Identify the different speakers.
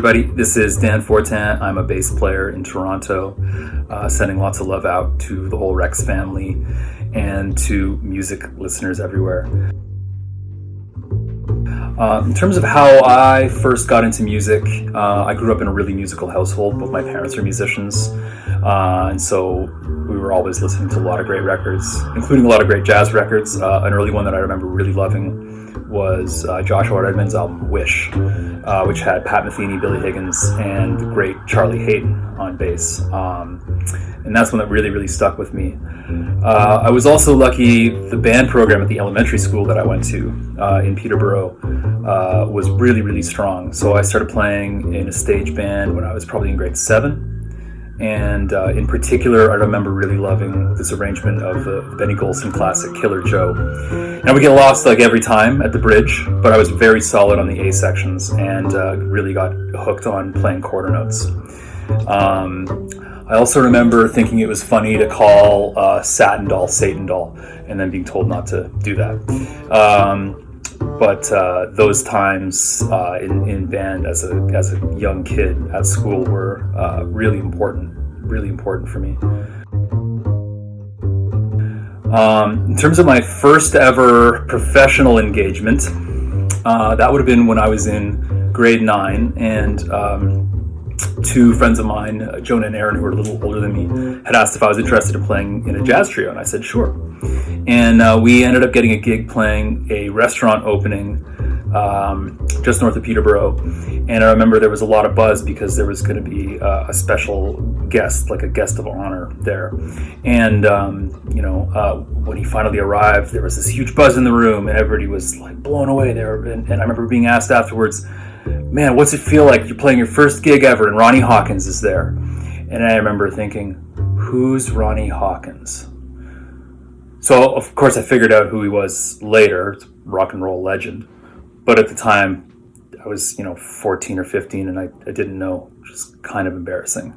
Speaker 1: everybody, this is Dan Fortin. I'm a bass player in Toronto, sending lots of love out to the whole Rex family and to music listeners everywhere. In terms of how I first got into music, I grew up in a really musical household. Both my parents are musicians, and so we were always listening to a lot of great records, including a lot of great jazz records. An early one that I remember really loving was Joshua Redman's album Wish, which had Pat Metheny, Billy Higgins, and the great Charlie Hayden on bass. And that's one that really stuck with me. I was also lucky, the band program at the elementary school that I went to in Peterborough was really strong. So I started playing in a stage band when I was probably in grade 7. And in particular, I remember really loving this arrangement of the Benny Golson classic Killer Joe. And I would get lost like every time at the bridge, but I was very solid on the A sections and really got hooked on playing quarter notes. I also remember thinking it was funny to call Satan doll Satan doll, and then being told not to do that. But those times in band as a young kid at school were really important for me. In terms of my first ever professional engagement, that would have been when I was in grade 9, and two friends of mine, Jonah and Aaron, who were a little older than me, had asked if I was interested in playing in a jazz trio, and I said sure. And we ended up getting a gig playing a restaurant opening just north of Peterborough. And I remember there was a lot of buzz because there was going to be a special guest, like a guest of honor there. And, when he finally arrived, there was this huge buzz in the room and everybody was like blown away there. And I remember being asked afterwards, man, what's it feel like? You're playing your first gig ever and Ronnie Hawkins is there. And I remember thinking, who's Ronnie Hawkins? So, of course, I figured out who he was later. It's a rock and roll legend. But at the time, I was, 14 or 15, and I didn't know, which is kind of embarrassing.